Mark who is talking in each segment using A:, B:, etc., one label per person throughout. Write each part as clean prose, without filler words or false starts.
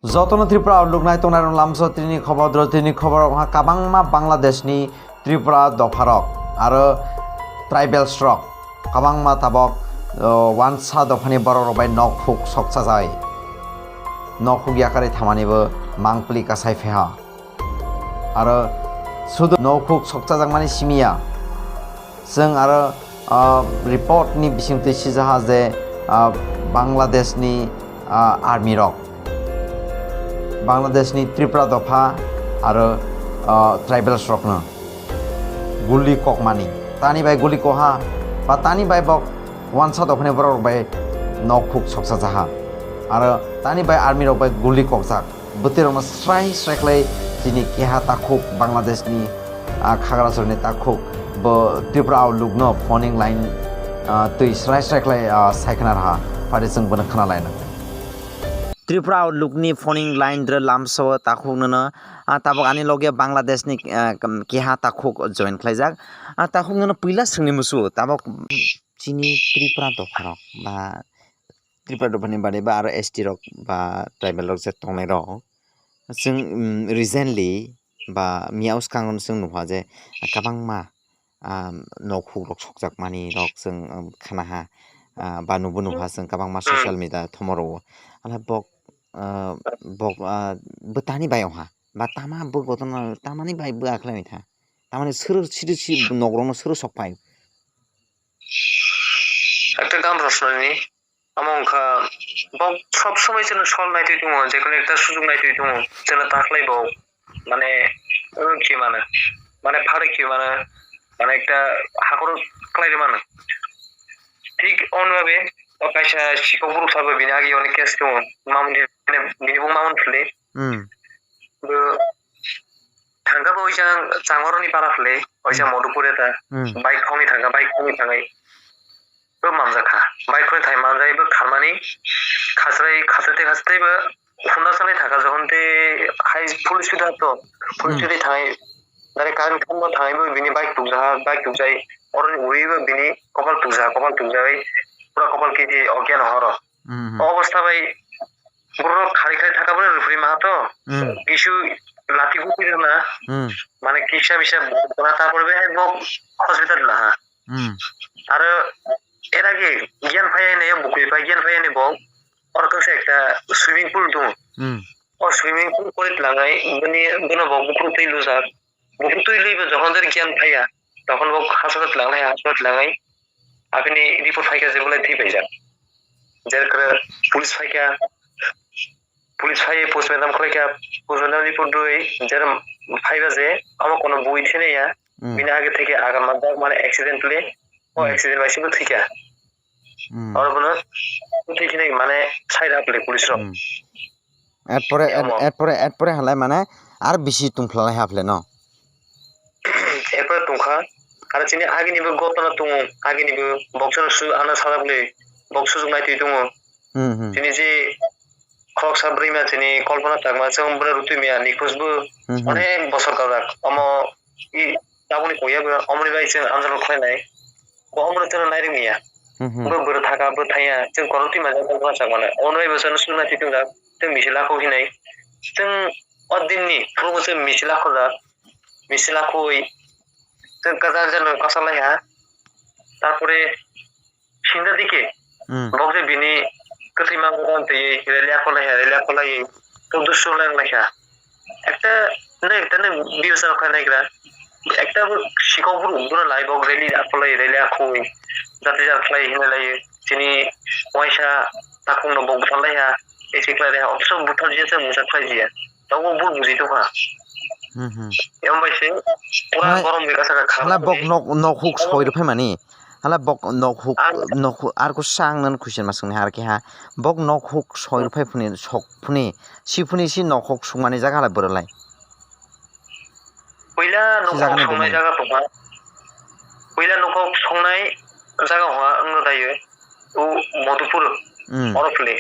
A: যতन Tripura outlook नाय तंनाय लामस त्रिनि खबर काबांमा बांग्लादेशनि त्रिपुरा दफारक आरो ट्राइबेल स्ट्रक काबांमा ताबक वानसा दफानि बररबाय नखुक सकसाजाय नखुक याकारि थामानिबो मांपलि कासायफेहा आरो सुदु नखुक सकसाजांमानि सिमिया जों आरो रिपर्टनि बिसिंथि सिजाहा जे बांग्लादेशनि आर्मि रक बांग्लादेशनि त्रिपुरा दफा आरो ट्राइबेल स्ट्रकनो गुलि ककमानि तानि बाय गुलि कहा बा तानि बाय बक वानसा दफानि बरक बाय नखुक सकसा जाहा आरो तानि बाय आर्मि रक बाय गुलि ककजाक बोतिरनो स्राय स्रायख्लै दिनि केहा ताखुक बांग्लादेशनि खाग्रासरनि ताखुक ब त्रिपुरा आउटलुकनो फनिं लाइन तै स्राय स्रायख्लै सायखना राहा फारि जों बनो खोनालायना त्रिपुरा आउटलुकनि फनिं लाइन द्र लामसो ताखुकनो ताबक आनि लगे बांग्लादेशनि केहा ताखुक जइन ख्लायजाक ताखुकनो पहिला सोंनि मुसु ताबक चिनि त्रिपुरा दफारक बा त्रिपुरा दफानि बादै बा आरो एसटी रक बा ट्राइबेल रक जे तंनाय रक जों रिसेन्टलि बा मियाउस कांगन जों नुवा जे काबांमा नखुक रक सकजाक मानि रक जों खानाहा बा नुबो नुवा जों काबांमा ससियेल मिडिया थमरो आला बक बतानि बायहा बा तामा बो गतन तामानि बाय बो आखलाय था तामाने सोर सिदि नगरनो सोर सकपाय
B: একটা গান প্রশ্ননি আমংখা বক সব সময় যেন সল নাইতে তুমি যে কোনো একটা সুযোগ নাইতে তুমি যেন তাকলাইবো মানে কি মানে মানে ফারে কি মানে মানে একটা হাকর ক্লাইরে মানে ঠিক অন্যভাবে কাইসা শিক্ষকগুরু থাকবে বিনা আগে অনেক কেস কেমন মামুন মানে বিনিবং মামুন ফেলে थांगाबो ओइसा चांगरनि पारा फले ओइसा मधुपुरे ता बाइक खौनि थांगाय बो मामजाखा बाइक खौनि थाय मामजायबो खामानि खासरायबो खुना सालाय थागा जहनते हाइ पुलिस बिदा तो पुलिस बिदि थाय दारे कारेन्ट खामबो थायबो बिनि बाइक तुजाय अरनि उरिबो बिनि कपाल तुजाय पुरा कपाल केजि अज्ञान हर अवस्था भाई बुरो खारि थागाबो रुफुरि माहातो किसु लाठी बुकिर ना माने किसा बिसा बना तारपरे हाय बक हस्पिटाल लाहा आरो एरा गे गियान फायने बुकिफा गियान फायने बक और कसे एकटा सुइमिं पुल दं और सुइमिं पुल করে লাগাই বনি বনা বক বুকুর তৈলু যা বুকুর তৈলইবে যখন দের জ্ঞান ফায়া তখন বক হাসপাতাল লাগাই আপনি রিপোর্ট ফাইকা যে বলে ঠিক হয়ে যা যার করে পুলিশ फाय पोस्ट मैडम खलायका पोस्ट मैडम रिपोर्ट दोय जर फाइबा जे आमा कोनो बुइ थेनेया बिना आगे थेके आगा मादा माने एक्सीडेंटली ओ एक्सीडेंट बाइसिबो थैका और बनो थैखिने माने साइड आपले पुलिस रो
A: एटपरे हालाय माने आर बिसि तुमफ्लालाय हाफले न
B: एपर तुखा आरो चिनि आगिनिबो गतना तुङ आगिनिबो बक्सर सु आना सालाबले बक्सर जुनायति तुङ चिनि जे खक साब्रैमा चिनि कल्पना तागमा जों ब्र रुतिमिया निखुजबो अनेक बसर गाराक अम इ दाबुनि कोयाबो अमनि बाय जों आन्दालन खायनाय अमरो जों नायरिमिया बो बोर थागा बो थाया जों करति माजा कल्पना सागमाने अनराय बोसन सुनाति तुंगा जों मिसिलाखौ हिनाय जों अदिननि प्रमोसन मिसिलाखौ मिसिलाखौই जों गाजा जन कासालाया তারপরে সিন্ধা দিকে বকরে বিনি কতিমা গন্তে রেলিয়া কলাই তো দুশো লেখা একটা বিবেচনা করে নাইগরা একটা শিক্ষকগুরু উন্দর লাইভ রেলি রেলিয়া খুই যাতে যা ফ্লাই হিনে লাই যিনি পয়সা তাকুন বক ফলাইয়া এসে ক্লারে অবশ্য বুঠার দিয়েছে মুসা ফ্লাই দিয়া তাও বুঝ বুঝিতো হা এমবাইছে পুরা গরম বিকাশ খালা
A: বক নখুক সয়র ফাইমানি हाला बक नखुक आरको सांगनन कुइसन मासंनि हारके हा बक नखुक सयरु फाइफुनि सकफुनि सिफुनि सि नखुक सुंमानि जागा हाला बरलाय
B: पहिला नखुक संनाय जागा दंबा पहिला नखुक संनाय जागा हवा अंग दायो उ मधुपुर अरफले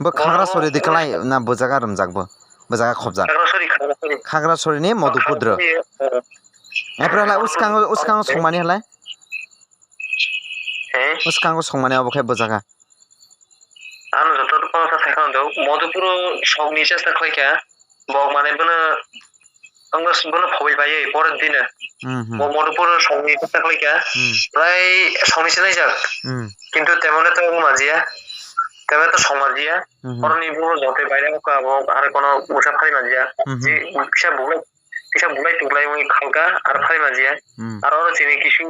A: बो खाग्रासरि देखलाय ना बजागा रमजाकबो बजागा खबजा खाग्रासरि नि मधुपुर एप्राला उसकांग संमानि हलाय उसकांगो संमाने अबखाय बजागा
B: आनो जत कोनसा সাইখান দাও মধুপুর সবনি চেষ্টা খাইকা বক মানে বনে আঙ্গাস বনে ফবাই বাইয়ে পরের দিনে মধুপুর সবনি চেষ্টা খাইকা প্রায় সবনি চেনাই যাক কিন্তু তেমন তো মাঝিয়া তেমন তো সমাজিয়া অরনি বুড়ো যতে বাইরে মুখা বক আর কোনো মুসা ফারি মাঝিয়া যে কিসা বুলাই টুকলাই ওই খালকা আর ফারি মাঝিয়া আর ওরা চিনি কিছু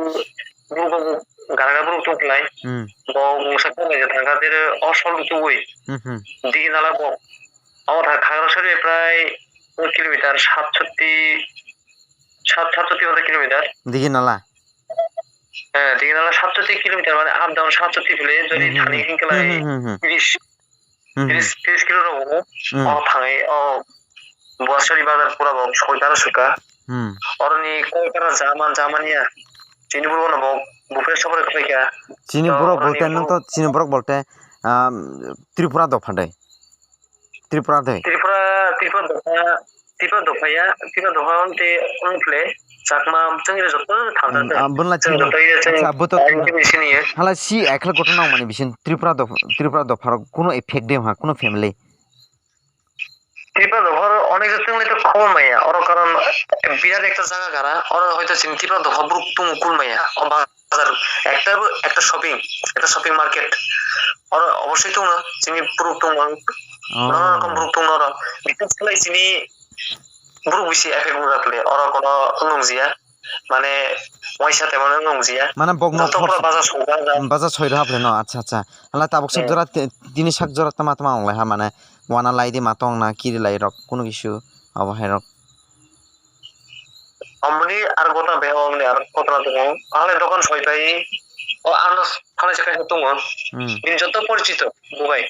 B: বুড়ো গারাগা বুড়ো টুকলাই বক মুসা খাই থাকাদের অসল টুকুই দিকে নালা বক আমার খাগড়াছড়ি প্রায় 1 কিলোমিটার 67 কিলোমিটার
A: দিকে নালা
B: হ্যাঁ দিকে নালা 67 কিলোমিটার মানে আপ ডাউন 67 ফেলে যদি থানি কিনকেলাই 30 কিলো রকম থাঙে বুয়াশারি বাজার পুরা বক 6-12 সুকা অরনি কয়টারা জামানিয়া চিনিপুর না বক বুফে সবরে খাইকা
A: চিনিপুর বলতে না তো চিনিপুর বলতে ত্রিপুরা দফাডে ত্রিপুরা দফা অন্তে অনফ্লে চাকমা जोंनि जत्तो थांदा बुनला आबोत हाला सि एकला घटना माने बिसिन ত্রিপুরা দফার কোনো এফেক্ট দে হা কোনো ফ্যামিলি
B: ত্রিপুরা দফার অনেক জতলে তো খবর মাইয়া ওর কারণ বিরাট একটা জায়গা গারা ওর হয়তো ত্রিপুরা দফা ব্রুক তুমকুল মাইয়া বাজার একটা শপিং মার্কেট ওর অবশ্যই তো না চিনি ব্রুক তুম নানা রকম ব্রুক তুম ওর বিশেষ করে চিনি ব্রুক বেশি এফেক্ট রাখলে ওর কোনো নংজিয়া মানে ওইসা তেমন নংজিয়া
A: মানে বগনো
B: বাজার
A: ছয়রা হাবলে ন আচ্ছা আলা তাবক সব জরা তিনি শাক জরা তামা অংলাই হা মানে ওয়ানা লাই দি মাতং না কিরি লাই রক কোনো কিছু অবহাই রক
B: আমনি আর গোটা বেহ আমনি আর কতটা তো আলে দোকান ছয়টাই ও আন্দাজ খানে চাকা তুম বিন যত পরিচিত বুবাই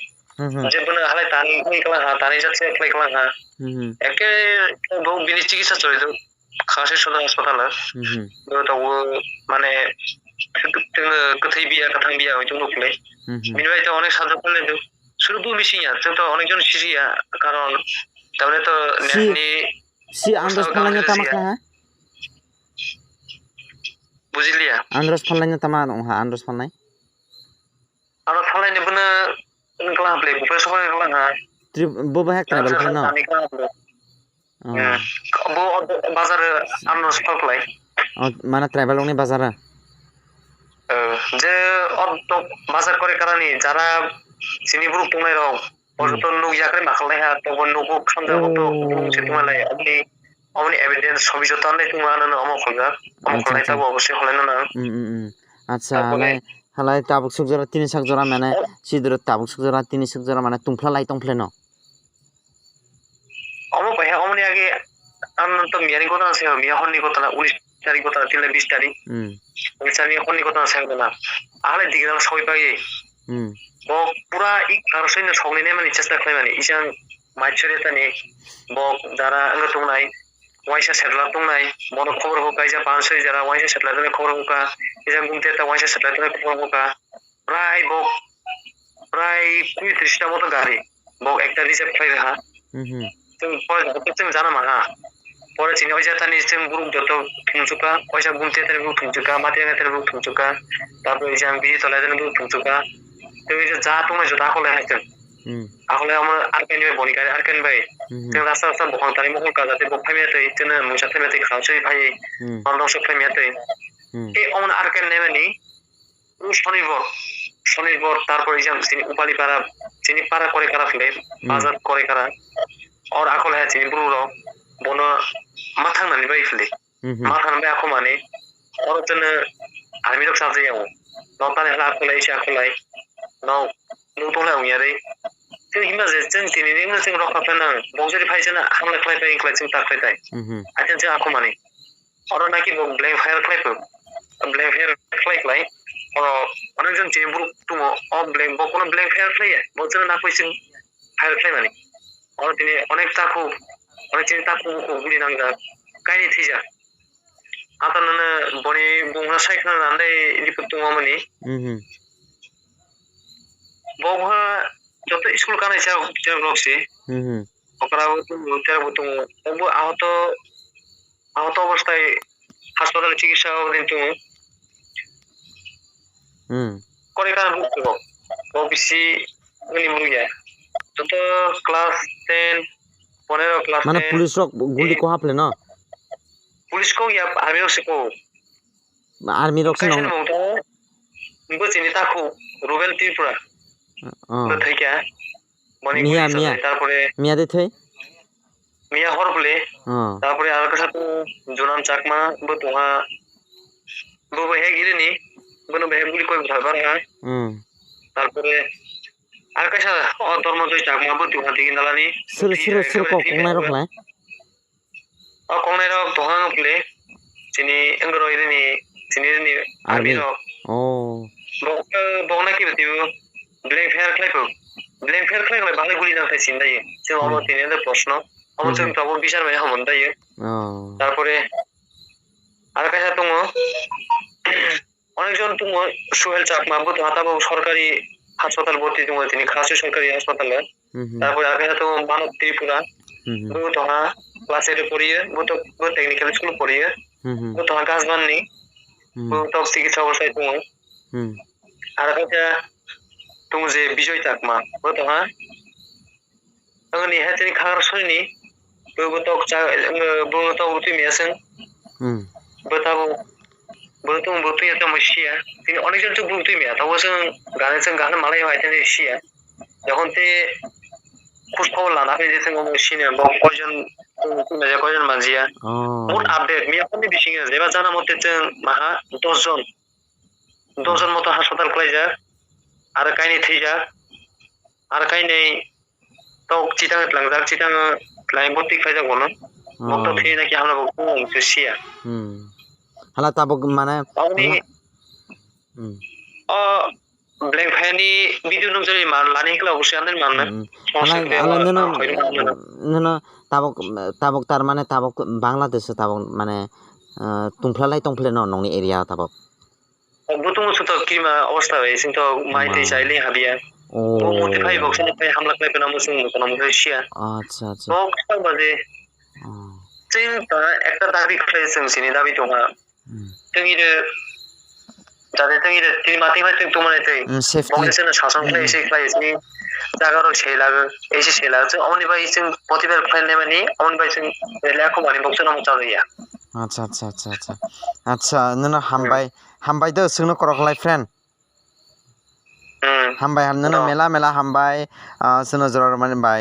B: যে বনে হালে তানি কইলা হা তানি যাচ্ছে কইলা হা একে বহু বিনি চিকিৎসা চলিত খাসি সদর হাসপাতালে তো মানে কোথায় বিয়া কাথাং বিয়া হইতো লোকলে বিনবাই তো অনেক সাহায্য করলে তো শুরু মিশিয়া তো অনেকজন শিশিয়া কারণ তাহলে তো
A: সি আন্দাজ ফালাঙ্গা তামাকা
B: বুঝলিয়া
A: আন্দাজ ফালাঙ্গা তামা হা আন্দাজ ফালাই
B: আন্দাজ ফালাই নেবনা ক্লাস প্লে বুফে সবাই ক্লাস হা
A: ববা হেক ট্রাভেল করে না
B: বো বাজারে আন্দাজ ফালাই
A: মানে ট্রাভেল উনি বাজারে
B: যে বাজার করে কারণে যারা চিনিপুর তুমাই রং পর্যটন নুক যাকরে মাখালাই হা তখন নুকু খান্দা তো তোমালাই আপনি এভিডেন্স ছবি যত আনলে তোমার আনন্দ অমকলাই তাবো অবশ্যই হলেন না
A: আচ্ছা হালাই তাবুক সুক জরা তিনি সাক জরা মানে সিদর তাবুক সুক জরা তিনি সাক জরা মানে তুমফলা লাই তংফলে ন
B: অমক ভাই অমনি আগে আনন্দ মিয়ারি কথা আছে মিয়া হন্নি কথা না 19 তারিখ কথা 20 তারিখ বিচারি হন্নি কথা আছে না আলে দিকে সবাই পাই বক পুরা ইক কারসইন সগনি নে মানে চেষ্টা খাই মানে ইসাং মাইছরে তানি বক যারা আঙ্গ তুমনাই ওয়াইসা সেটলা তুমনাই বড় খবর হোক আইজা পাঁচশই যারা ওয়াইসা সেটলা তুমি খবর হোক ইসাং গুমতে তা ওয়াইসা সেটলা তুমি খবর হোক প্রায় 35টা মতো গাড়ি বক একটা রিজার্ভ খাই রাখা তুমি পরে তুমি জানা মা পরে চিনি ওইসা তানি তুমি গ্রুপ যত থুমচুকা ওইসা গুমতে তানি গ্রুপ থুমচুকা মাটিয়া তানি গ্রুপ থুমচুকা তারপর ইসাং বিজি তলায় তানি গ্রুপ থুমচুকা তুমি যা তুমি যত আকলে হাইতেন আকলে আমার আরকেন ভাই বনি গাড়ি আরকেন ভাই তুমি রাস্তা বহন তারি মহল কাজাতে বকফামিয়াতে তেনে মুসাফামিয়াতে খাওয়াই ভাই অন্ধ ফামিয়াতে এই অমন আরকেন নেমেনি শনিবার তারপর ইজাম চিনি উপালি পাড়া চিনি পাড়া করে কারা ফেলে বাজার করে কারা और আকলে হ্যাঁ চিনি বুড়ো বন মাথাং নানি বাই ফেলে মাথাং বাই আকো মানে और তেনে আর্মি লোক সাজে যাও নতানে হলা আকলে ইসা আকলাই নাও নুতলে উয়ারে जों हिमा जों दिनैनि जों रखाफेना बंजरी फाइजना हामला खालायबाय इंक्लाय जों ताखायबाय आथिं जों आखौ माने और नाकि ब्लेक फायार खालायबो ब्लेक फायार खालायबाय अनेक जों दिनै ब्रुक दङ अ ब्लेक बकनो ब्लेक फायार खालायो बजों नाखौ जों फायार खालायनानै और दिनै अनेक ताखौ गुलि नांगा गायनि थैजा आताननो बनि बुंना सायखानानै रिपोर्ट दङमोननि बहा যত স্কুল কানে চাও চাও রক্সি ওকরাও তো তবু আহত অবস্থায় হাসপাতালে চিকিৎসা অবদিন তুমি করে কারণ বুঝতে ও বেশি উনি মুরগিয়া যত ক্লাস 10 15 ক্লাস
A: মানে
B: 10
A: পুলিশ রক গুলি ko haple no
B: পুলিশ কো ইয়া আর্মি রক সিকো
A: army rok
B: কাইছে
A: sino
B: মং তো বো চিনি তাকো রুবেল ত্রিপুরা তো থাইকা মনি
A: মিয়া
B: পুলিশ
A: মিয়া
B: আছে তারপরে
A: মিয়া de thei
B: মিয়া হরবলে তারপরে আর কাছে তো জোনাম চাকমা বো তোহা বো হে গিরেনি বনো বে গুলি কই ধরবার হয় তারপরে আর কাছে ধর্মজয় চাকমা বো Toha Digin দালানি
A: sir ko kongnai rok lai
B: kongnai rok toha ngple sini engro ini sini ni army rok
A: oh
B: bokna ki betiu blank fair clay bale guli na thai sin dai se obo tine de প্রশ্ন আমার সঙ্গে তখন বিচার ভাই হমন তাই তারপরে আর কাছে তুমি অনেকজন তুমি সোহেল চাকমা বুত হাতাবো সরকারি হাসপাতাল ভর্তি তুমি তিনি খাসি সরকারি হাসপাতালে তারপরে আর কাছে তো মানব ত্রিপুরা বুত হা ক্লাসে পড়িয়ে বুত টেকনিক্যাল স্কুল পড়িয়ে বুত হা গাছ বাননি বুত চিকিৎসা অবস্থায় তুমি আর কাছে তুমি যে বিজয় চাকমা বুত হা angani hatini khagar soni bogotok uti miasen botabo botung botu ya tamashiya তিনি অনেকজন তো বুঝতেই মিয়া তাও গানে মালাই হয় তাই শিয়া যখন তে খোঁজ খবর লানা পেয়ে যেতেন শিনে কয়জন মাঝিয়া মোট আপডেট মিয়া কোন বেশি গেছে এবার জানা মতে মাহা 10 জন মতো হাসপাতাল খুলে যা আর কাইনি থই যা আর কাইনি তো চিটাং লাংজাক চিটাং লাইন ভর্তি খাই যাবো না মত থই নাকি আমরা বলবো শিয়া
A: hala tabok mane
B: ব্ল্যাক ভ্যানি ভিডিও নম জরি মান লানি খেলা অবশ্যই আনদেন মান না
A: না tabok tar mane tabok bangladesh tabok mane tungflalai tongfle no nongni area tabok
B: বুতুম সুতো কি অবস্থা হয়েছে তো মাইতে চাইলে হাবিয়া ও মতে ভাই বক্সে ভাই হামলা করে না মুসলিম কোন মালয়েশিয়া
A: আচ্ছা আচ্ছা
B: বক্স বাজে চিন্তা একটা দাবি করেছে সিনি দাবি তোমার তুমি যাদের তুমি তিনি মাটি মাটি তোমার এটাই বক্সে না শাসন করে এসে খাইছি জায়গারও সেই লাগে এসে সেই লাগে অমনি ভাই সিং প্রতিবার ফাইল নেবে নি অমনি ভাই সিং লেখো মানে বক্সে নাম চালিয়া
A: আচ্ছা আচ্ছা আচ্ছা আচ্ছা আচ্ছা না হামবাই দো সিংনো করকলাই ফ্রেন্ড হামবাই হামনা মেলা হামবাই সিনো জরার মানে বাই